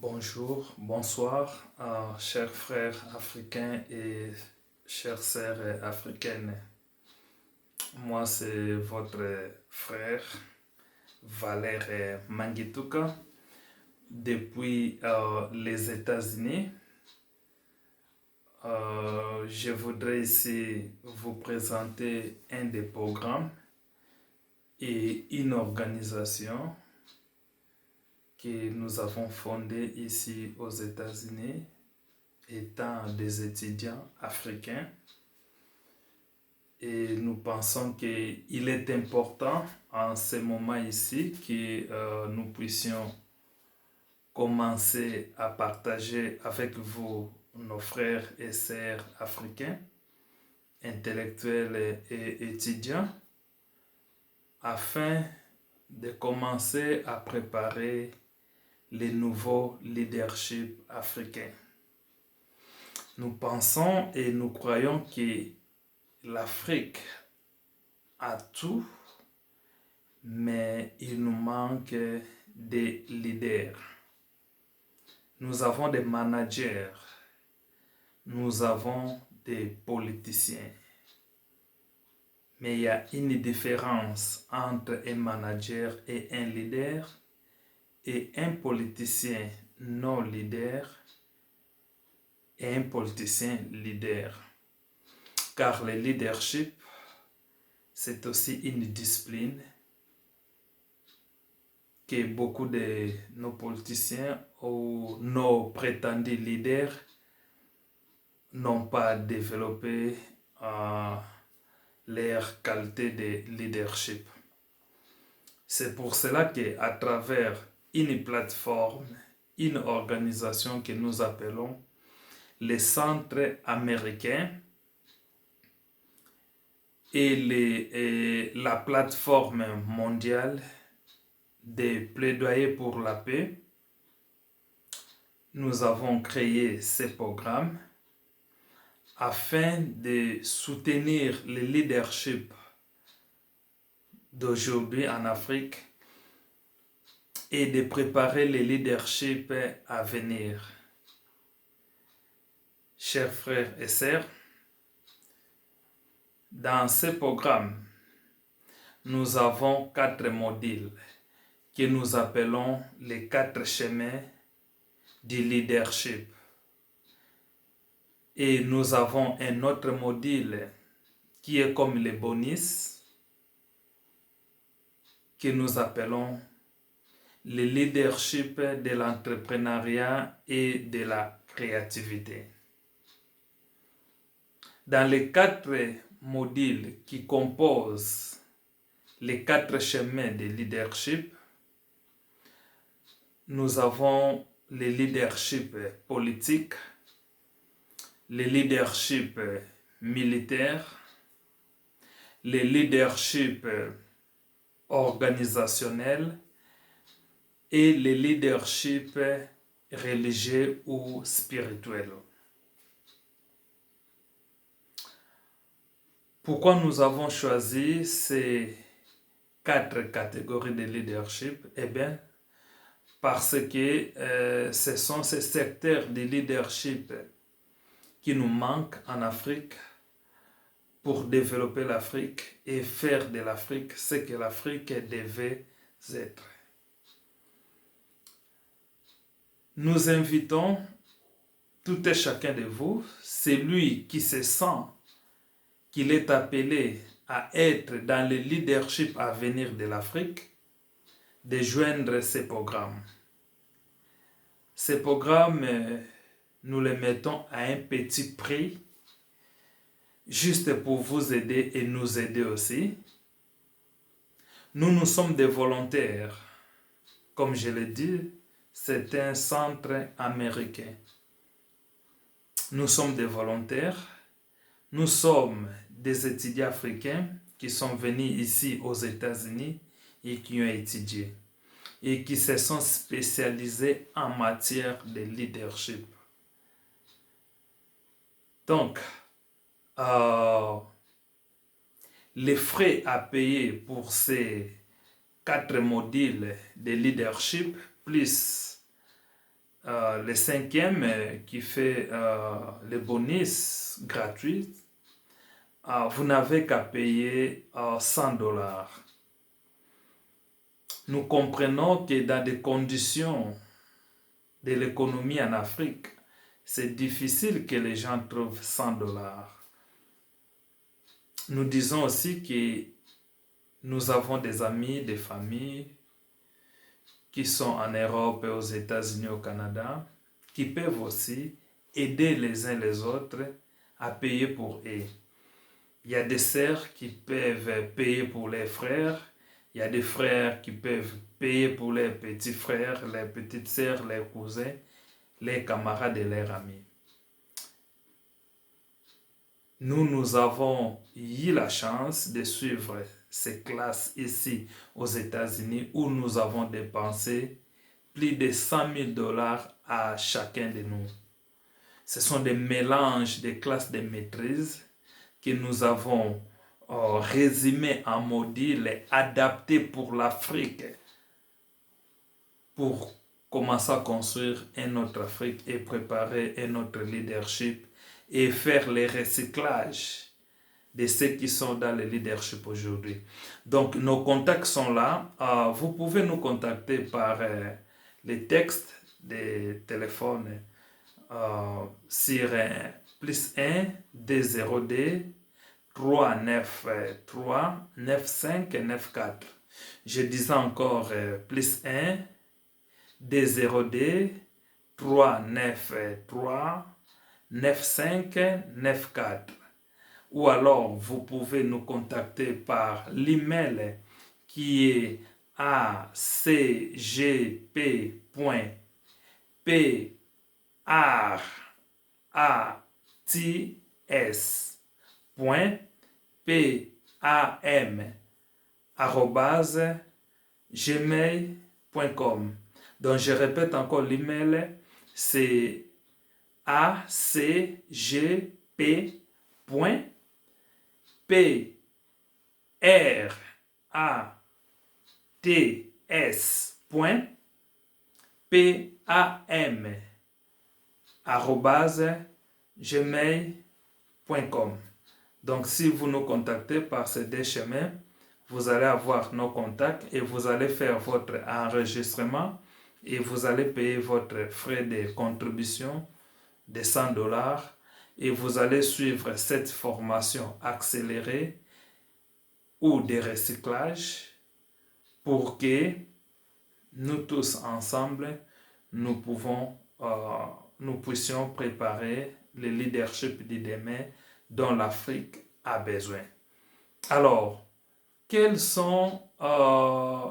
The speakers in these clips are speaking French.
Bonjour, bonsoir, chers frères africains et chères sœurs africaines. Moi, c'est votre frère Valère Mangituka depuis les États-Unis. Je voudrais ici vous présenter un des programmes et une organisation que nous avons fondée ici aux États-Unis étant des étudiants africains. Et nous pensons qu'il est important en ce moment ici que nous puissions commencer à partager avec vous, nos frères et sœurs africains, intellectuels et étudiants, afin de commencer à préparer les nouveaux leaderships africains. Nous pensons et nous croyons que l'Afrique a tout, mais il nous manque des leaders. Nous avons des managers, nous avons des politiciens. Mais il y a une différence entre un manager et un leader et un politicien non leader et un politicien leader. Car le leadership, c'est aussi une discipline que beaucoup de nos politiciens ou nos prétendus leaders n'ont pas développé leur qualité de leadership. C'est pour cela qu'à travers une plateforme, une organisation que nous appelons les centres américains et la plateforme mondiale des plaidoyers pour la paix, nous avons créé ces programmes afin de soutenir le leadership d'aujourd'hui en Afrique et de préparer le leadership à venir. Chers frères et sœurs, dans ce programme, nous avons 4 modules que nous appelons les 4 chemins du leadership. Et nous avons un autre module qui est comme les bonus que nous appelons le leadership de l'entrepreneuriat et de la créativité. Dans les 4 modules qui composent les 4 chemins de leadership, nous avons le leadership politique, le leadership militaire, le leadership organisationnel et le leadership religieux ou spirituel. Pourquoi nous avons choisi ces 4 catégories de leadership? Eh bien, parce que ce sont ces secteurs de leadership qui nous manquent en Afrique pour développer l'Afrique et faire de l'Afrique ce que l'Afrique devait être. Nous invitons tout et chacun de vous, celui qui se sent qu'il est appelé à être dans le leadership à venir de l'Afrique, de joindre ces programmes. Ces programmes, nous les mettons à un petit prix, juste pour vous aider et nous aider aussi. Nous sommes des volontaires. Comme je l'ai dit, c'est un centre américain. Nous sommes des volontaires. Nous sommes des étudiants africains qui sont venus ici aux États-Unis et qui ont étudié et qui se sont spécialisés en matière de leadership. Donc, les frais à payer pour ces 4 modules de leadership, plus le cinquième qui fait les bonus gratuits, vous n'avez qu'à payer $100. Nous comprenons que dans des conditions de l'économie en Afrique, c'est difficile que les gens trouvent $100. Nous disons aussi que nous avons des amis, des familles qui sont en Europe et aux États-Unis, au Canada, qui peuvent aussi aider les uns les autres à payer pour eux. Il y a des sœurs qui peuvent payer pour les frères, il y a des frères qui peuvent payer pour les petits frères, les petites sœurs, les cousins, les camarades et leurs amis. Nous avons eu la chance de suivre ces classes ici aux États-Unis où nous avons dépensé plus de $100,000 à chacun de nous. Ce sont des mélanges de classes de maîtrise que nous avons résumés en modules adaptés pour l'Afrique pour commencer à construire une autre Afrique et préparer un autre leadership et faire le recyclage de ceux qui sont dans le leadership aujourd'hui. Donc, nos contacts sont là. Vous pouvez nous contacter par les textes des téléphones sur plus 1 D0D 393 9594. Je disais encore plus 1 D0D 393 9594. Ou alors vous pouvez nous contacter par l'email qui est acgp.pam@gmail.com. Donc je répète encore l'email, c'est acgp.pam@gmail.com. Donc si vous nous contactez par ces deux chemins, vous allez avoir nos contacts et vous allez faire votre enregistrement et vous allez payer votre frais de contribution de $100 et vous allez suivre cette formation accélérée ou de recyclage pour que nous tous ensemble, nous puissions préparer le leadership de demain dont l'Afrique a besoin. Alors, quels sont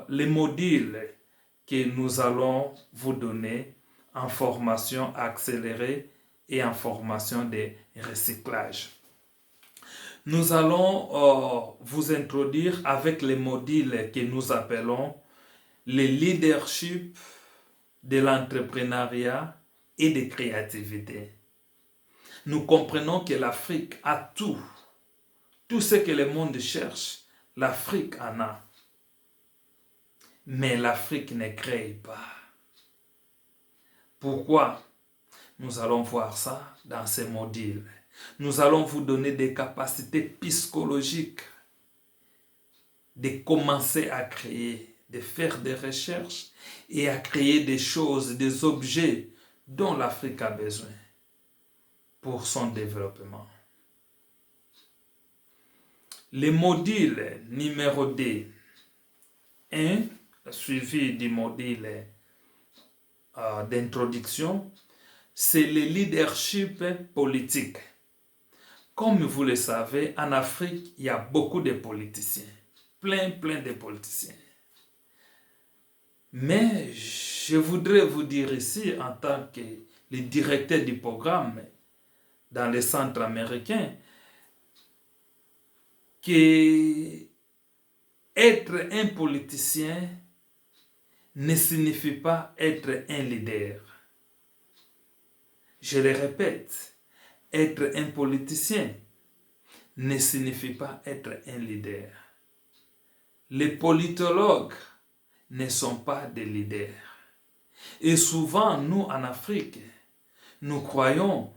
les modules que nous allons vous donner en formation accélérée et en formation de recyclage? Nous allons vous introduire avec les modules que nous appelons le leadership de l'entrepreneuriat et de créativité. Nous comprenons que l'Afrique a tout ce que le monde cherche, l'Afrique en a. Mais l'Afrique ne crée pas. Pourquoi? Nous allons voir ça dans ces modules. Nous allons vous donner des capacités psychologiques de commencer à créer, de faire des recherches et à créer des choses, des objets dont l'Afrique a besoin pour son développement. Le module numéro 2, 1, suivi du module d'introduction, c'est le leadership politique. Comme vous le savez, en Afrique, il y a beaucoup de politiciens. Plein de politiciens. Mais je voudrais vous dire ici, en tant que le directeur du programme dans les centres américains, que être un politicien ne signifie pas être un leader. Je le répète, être un politicien ne signifie pas être un leader. Les politologues ne sont pas des leaders. Et souvent, nous, en Afrique, nous croyons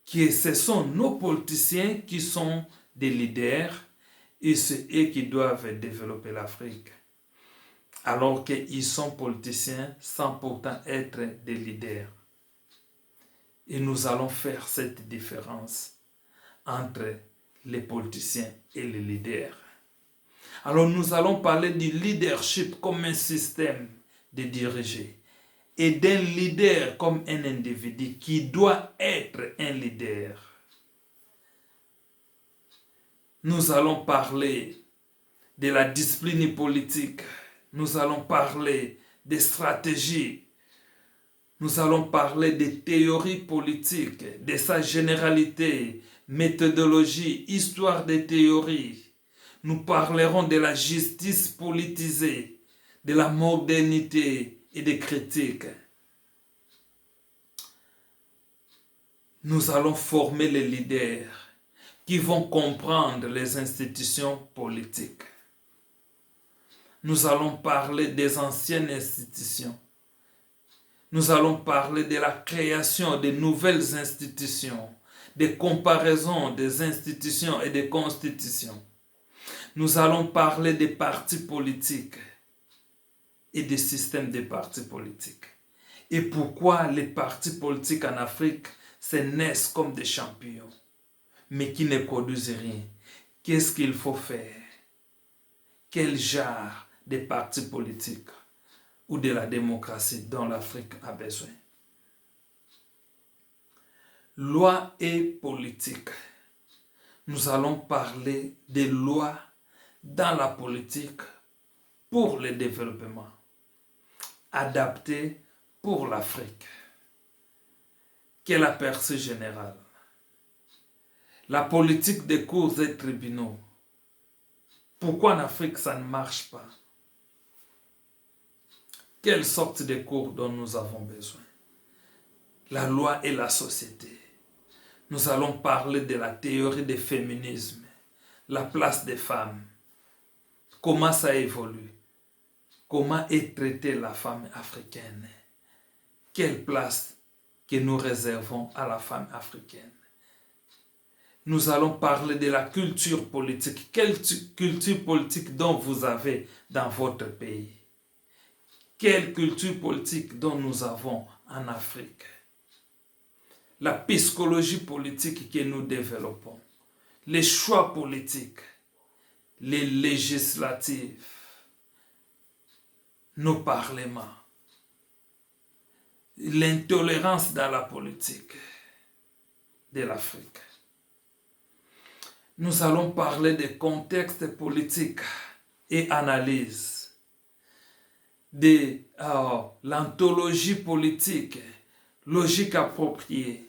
que ce sont nos politiciens qui sont des leaders et c'est eux qui doivent développer l'Afrique. Alors qu'ils sont politiciens sans pourtant être des leaders. Et nous allons faire cette différence entre les politiciens et les leaders. Alors nous allons parler du leadership comme un système de diriger et d'un leader comme un individu qui doit être un leader. Nous allons parler de la discipline politique. Nous allons parler des stratégies. Nous allons parler des théories politiques, de sa généralité, méthodologie, histoire des théories. Nous parlerons de la justice politisée, de la modernité et des critiques. Nous allons former les leaders qui vont comprendre les institutions politiques. Nous allons parler des anciennes institutions. Nous allons parler de la création de nouvelles institutions, des comparaisons des institutions et des constitutions. Nous allons parler des partis politiques et des systèmes de partis politiques. Et pourquoi les partis politiques en Afrique se naissent comme des champions, mais qui ne produisent rien. Qu'est-ce qu'il faut faire? Quel genre de partis politiques ou de la démocratie dont l'Afrique a besoin? Loi et politique. Nous allons parler des lois dans la politique pour le développement, adaptées pour l'Afrique. Quel aperçu général? La politique des cours et tribunaux. Pourquoi en Afrique ça ne marche pas? Quelle sorte de cours dont nous avons besoin? La loi et la société. Nous allons parler de la théorie du féminisme, la place des femmes, comment ça évolue, comment est traitée la femme africaine, quelle place que nous réservons à la femme africaine. Nous allons parler de la culture politique. Quelle culture politique dont vous avez dans votre pays? Quelle culture politique dont nous avons en Afrique? La psychologie politique que nous développons, les choix politiques, les législatives, nos parlements, l'intolérance dans la politique de l'Afrique. Nous allons parler des contextes politiques et analyse, de l'anthologie politique, logique appropriée.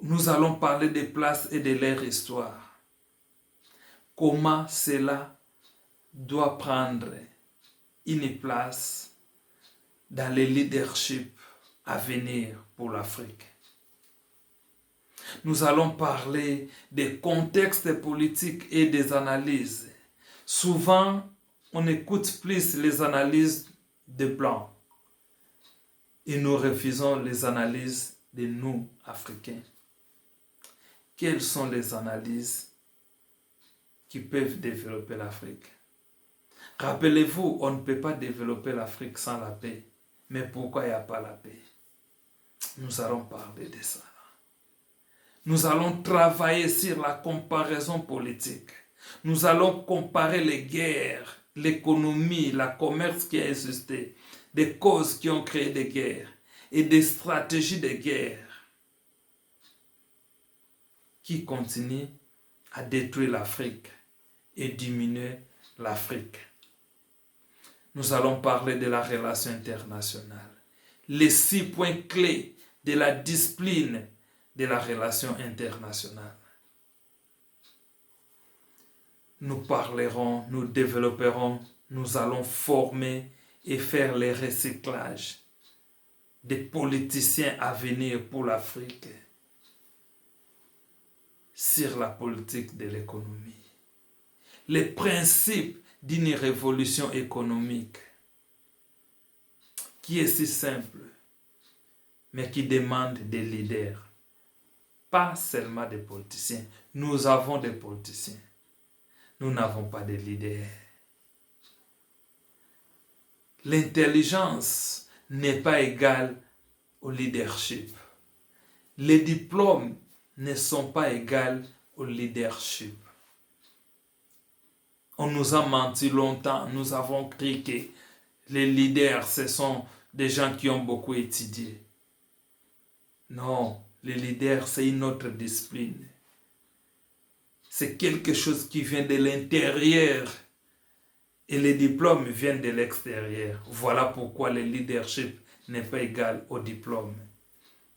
Nous allons parler des places et de leur histoire. Comment cela doit prendre une place dans le leadership à venir pour l'Afrique. Nous allons parler des contextes politiques et des analyses. Souvent, on écoute plus les analyses des Blancs et nous refusons les analyses de nous, Africains. Quelles sont les analyses qui peuvent développer l'Afrique? Rappelez-vous, on ne peut pas développer l'Afrique sans la paix. Mais pourquoi il n'y a pas la paix? Nous allons parler de ça. Nous allons travailler sur la comparaison politique. Nous allons comparer les guerres, l'économie, le commerce qui a existé, des causes qui ont créé des guerres et des stratégies de guerre qui continuent à détruire l'Afrique et diminuer l'Afrique. Nous allons parler de la relation internationale, les 6 points clés de la discipline de la relation internationale. Nous parlerons, nous développerons, nous allons former et faire le recyclage des politiciens à venir pour l'Afrique sur la politique de l'économie. Les principes d'une révolution économique qui est si simple, mais qui demande des leaders. Pas seulement des politiciens. Nous avons des politiciens. Nous n'avons pas de leaders. L'intelligence n'est pas égale au leadership. Les diplômes ne sont pas égaux au leadership. On nous a menti longtemps. Nous avons cru que les leaders, ce sont des gens qui ont beaucoup étudié. Non, les leaders, c'est une autre discipline. C'est quelque chose qui vient de l'intérieur et les diplômes viennent de l'extérieur. Voilà pourquoi le leadership n'est pas égal au diplôme.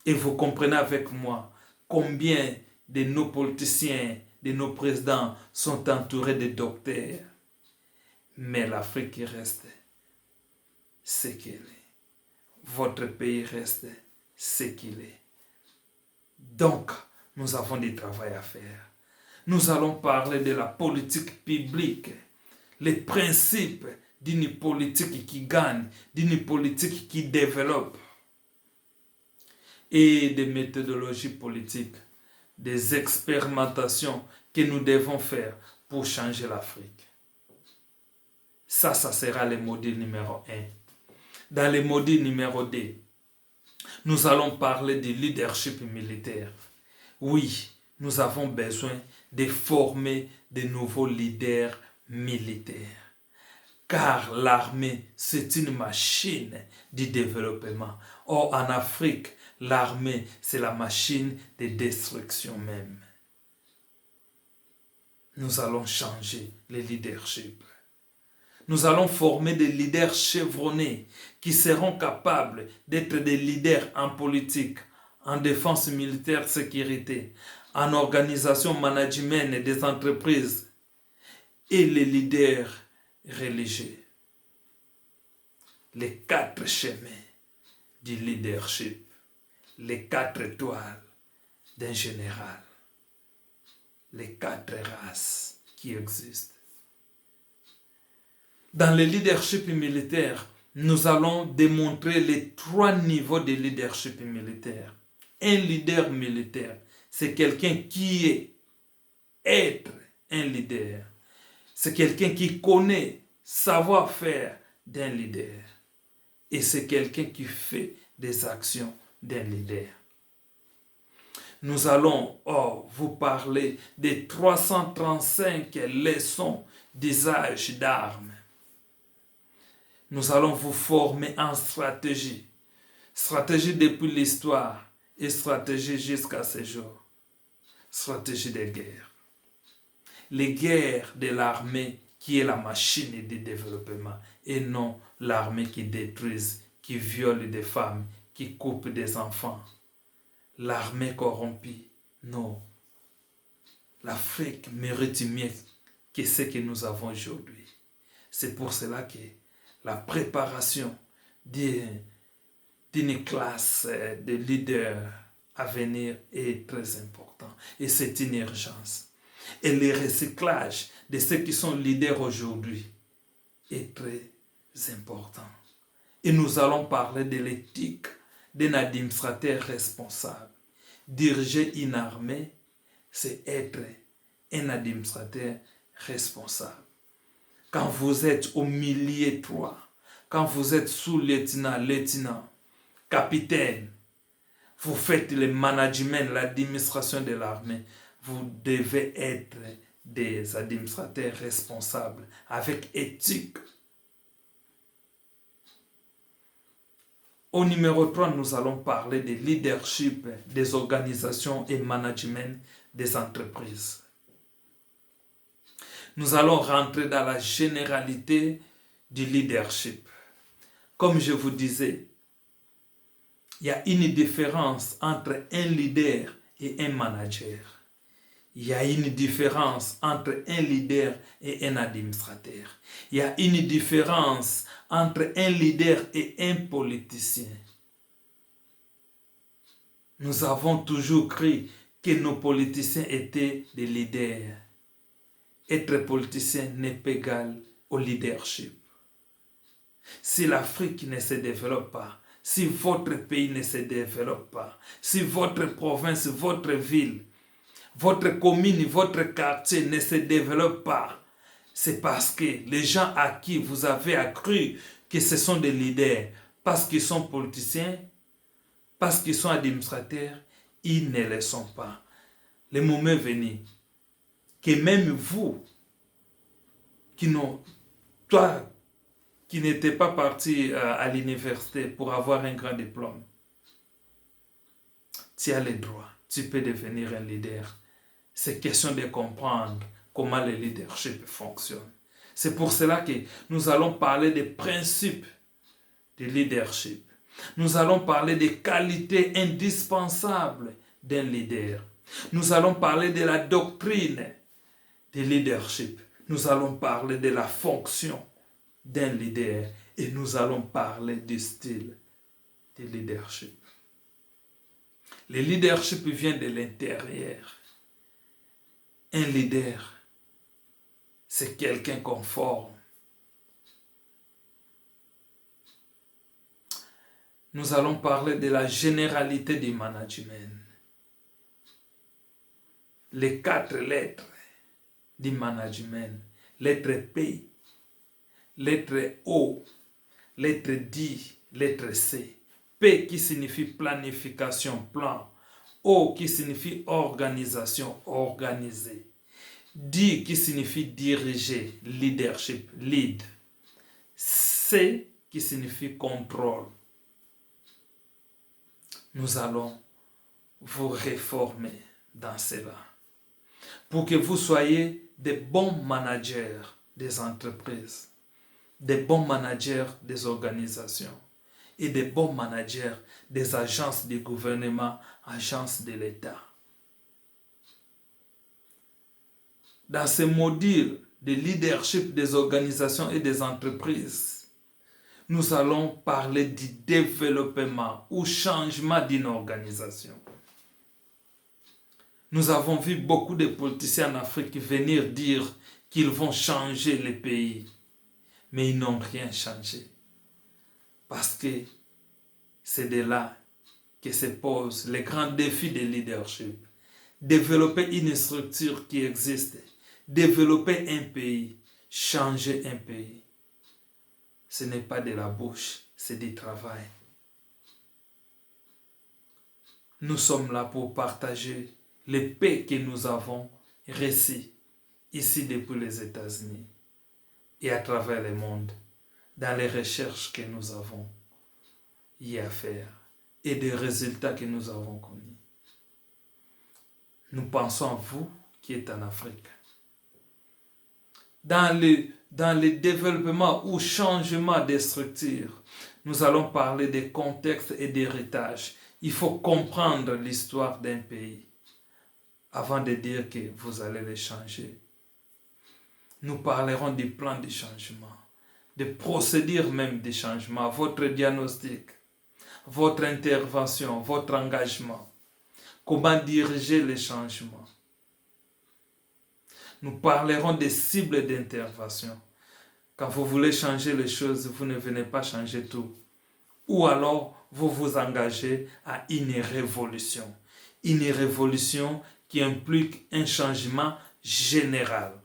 Et vous comprenez avec moi combien de nos politiciens, de nos présidents sont entourés de docteurs. Mais l'Afrique reste ce qu'elle est. Votre pays reste ce qu'il est. Donc, nous avons du travail à faire. Nous allons parler de la politique publique, les principes d'une politique qui gagne, d'une politique qui développe, et des méthodologies politiques, des expérimentations que nous devons faire pour changer l'Afrique. Ça sera le module numéro 1. Dans le module numéro 2, nous allons parler du leadership militaire. Oui, nous avons besoin de former de nouveaux leaders militaires. Car l'armée, c'est une machine du développement. Or, en Afrique, l'armée, c'est la machine de destruction même. Nous allons changer le leadership. Nous allons former des leaders chevronnés qui seront capables d'être des leaders en politique, en défense militaire, sécurité, en organisation management des entreprises et les leaders religieux. Les 4 chemins du leadership, les 4 étoiles d'un général, les 4 races qui existent. Dans le leadership militaire, nous allons démontrer les 3 niveaux de leadership militaire. Un leader militaire, c'est quelqu'un qui est être un leader. C'est quelqu'un qui connaît savoir-faire d'un leader. Et c'est quelqu'un qui fait des actions d'un leader. Nous allons vous parler des 335 leçons d'usage d'armes. Nous allons vous former en stratégie. Stratégie depuis l'histoire et stratégie jusqu'à ce jour. Stratégie des guerres. Les guerres de l'armée qui est la machine de développement et non l'armée qui détruit, qui viole des femmes, qui coupe des enfants. L'armée corrompue. Non. L'Afrique mérite mieux que ce que nous avons aujourd'hui. C'est pour cela que la préparation d'une classe de leaders à venir est très important. Et c'est une urgence. Et le recyclage de ceux qui sont leaders aujourd'hui est très important. Et nous allons parler de l'éthique d'un administrateur responsable. Diriger une armée, c'est être un administrateur responsable. Quand vous êtes au milieu 3, quand vous êtes sous-lieutenant, capitaine, vous faites le management, l'administration de l'armée, vous devez être des administrateurs responsables, avec éthique. Au numéro 3, nous allons parler de leadership des organisations et management des entreprises. Nous allons rentrer dans la généralité du leadership. Comme je vous disais, il y a une différence entre un leader et un manager. Il y a une différence entre un leader et un administrateur. Il y a une différence entre un leader et un politicien. Nous avons toujours cru que nos politiciens étaient des leaders. Être politicien n'est pas égal au leadership. Si l'Afrique ne se développe pas, si votre pays ne se développe pas, si votre province, votre ville, votre commune, votre quartier ne se développe pas, c'est parce que les gens à qui vous avez accru que ce sont des leaders, parce qu'ils sont politiciens, parce qu'ils sont administrateurs, ils ne le sont pas. Le moment est venu que même vous, toi qui n'étais pas parti à l'université pour avoir un grand diplôme, tu as le droit, tu peux devenir un leader. C'est question de comprendre comment le leadership fonctionne. C'est pour cela que nous allons parler des principes du leadership. Nous allons parler des qualités indispensables d'un leader. Nous allons parler de la doctrine du leadership. Nous allons parler de la fonction d'un leader et nous allons parler du style du leadership. Le leadership vient de l'intérieur. Un leader, c'est quelqu'un conforme. Nous allons parler de la généralité du management. Les 4 lettres du management. Lettre P, lettre O, lettre D, lettre C. P qui signifie planification, plan. O qui signifie organisation, organiser. D qui signifie diriger, leadership, lead. C qui signifie contrôle. Nous allons vous réformer dans cela pour que vous soyez des bons managers des entreprises, des bons managers des organisations et des bons managers des agences du gouvernement, agences de l'État. Dans ce module de leadership des organisations et des entreprises, nous allons parler du développement ou changement d'une organisation. Nous avons vu beaucoup de politiciens en Afrique venir dire qu'ils vont changer le pays, mais ils n'ont rien changé. Parce que c'est de là que se pose le grand défi de leadership. Développer une structure qui existe, développer un pays, changer un pays. Ce n'est pas de la bouche, c'est du travail. Nous sommes là pour partager les paix que nous avons reçues ici depuis les États-Unis et à travers le monde, dans les recherches que nous avons y à faire et des résultats que nous avons connus. Nous pensons à vous qui êtes en Afrique. Dans le développement ou changement des structures, nous allons parler des contextes et d'héritage. Il faut comprendre l'histoire d'un pays avant de dire que vous allez le changer. Nous parlerons du plan de changement, des procédures même de changement, votre diagnostic, votre intervention, votre engagement, comment diriger les changements. Nous parlerons des cibles d'intervention. Quand vous voulez changer les choses, vous ne venez pas changer tout. Ou alors, vous vous engagez à une révolution. Une révolution qui implique un changement général.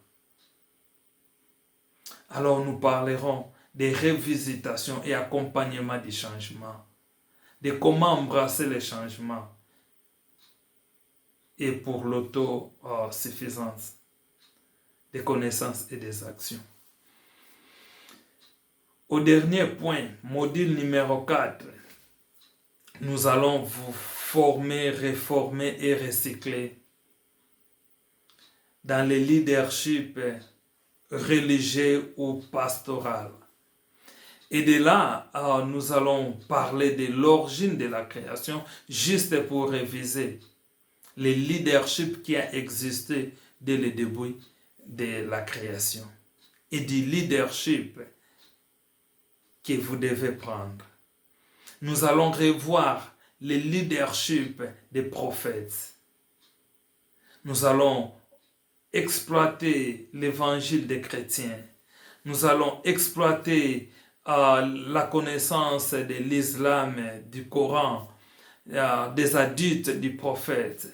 Alors, nous parlerons des revisitations et accompagnement du changement. De comment embrasser les changements. Et pour l'autosuffisance des connaissances et des actions. Au dernier point, module numéro 4, nous allons vous former, réformer et recycler dans le leadership religieux ou pastoral. Et de là, nous allons parler de l'origine de la création, juste pour réviser le leadership qui a existé dès le début de la création et du leadership que vous devez prendre. Nous allons revoir le leadership des prophètes. Nous allons exploiter l'évangile des chrétiens. Nous allons exploiter la connaissance de l'islam, du Coran, des hadiths du prophète.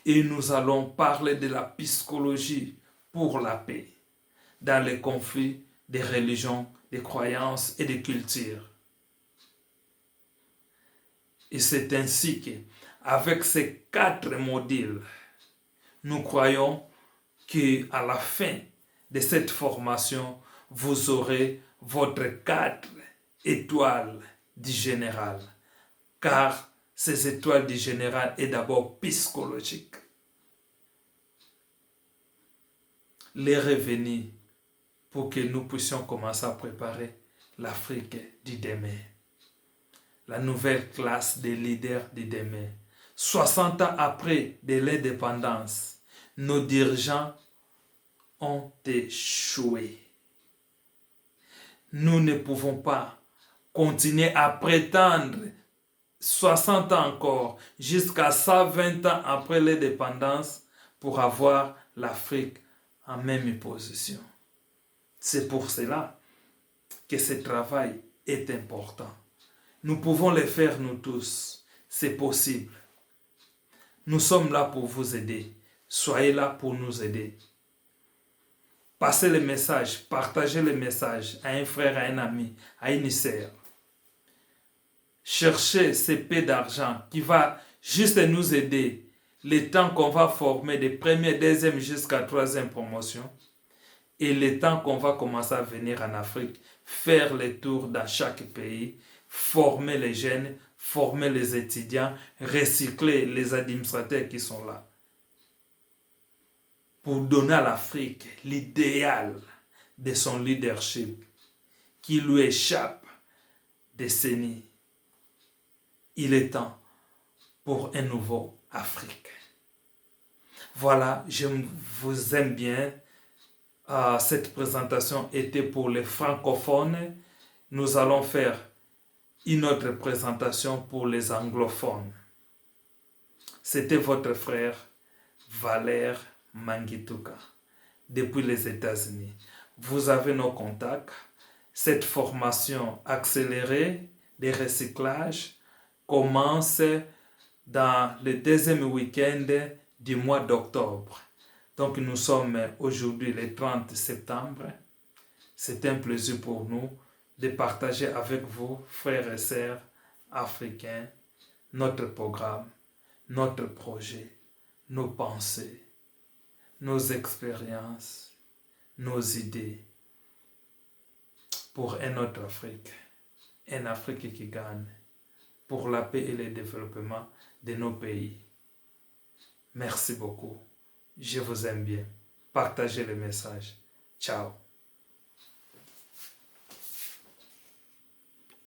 Et nous allons parler de la psychologie pour la paix dans les conflits des religions, des croyances et des cultures. Et c'est ainsi qu'avec ces 4 modules, nous croyons qu'à la fin de cette formation, vous aurez votre 4 étoiles du général. Car ces étoiles du général est d'abord psychologique. Les revenus pour que nous puissions commencer à préparer l'Afrique du demain. La nouvelle classe des leaders du demain. 60 ans après de l'indépendance, nos dirigeants ont échoué. Nous ne pouvons pas continuer à prétendre 60 ans encore, jusqu'à 120 ans après l'indépendance, pour avoir l'Afrique en même position. C'est pour cela que ce travail est important. Nous pouvons le faire nous tous. C'est possible. Nous sommes là pour vous aider. Soyez là pour nous aider. Passez le message, partagez le message à un frère, à un ami, à une sœur. Cherchez ces paix d'argent qui va juste nous aider le temps qu'on va former de première, deuxième jusqu'à troisième promotion et le temps qu'on va commencer à venir en Afrique, faire les tours dans chaque pays, former les jeunes, former les étudiants, recycler les administrateurs qui sont là. Pour donner à l'Afrique l'idéal de son leadership qui lui échappe décennies. Il est temps pour un nouveau Afrique. Voilà, je vous aime bien. Cette présentation était pour les francophones. Nous allons faire une autre présentation pour les anglophones. C'était votre frère Valère Mangituka depuis les États-Unis. Vous avez nos contacts. Cette formation accélérée de recyclage commence dans le deuxième week-end du mois d'octobre. Donc nous sommes aujourd'hui le 30 septembre. C'est un plaisir pour nous de partager avec vous, frères et sœurs africains, notre programme, notre projet, nos pensées, nos expériences, nos idées pour une autre Afrique, une Afrique qui gagne, pour la paix et le développement de nos pays. Merci beaucoup. Je vous aime bien. Partagez le message. Ciao.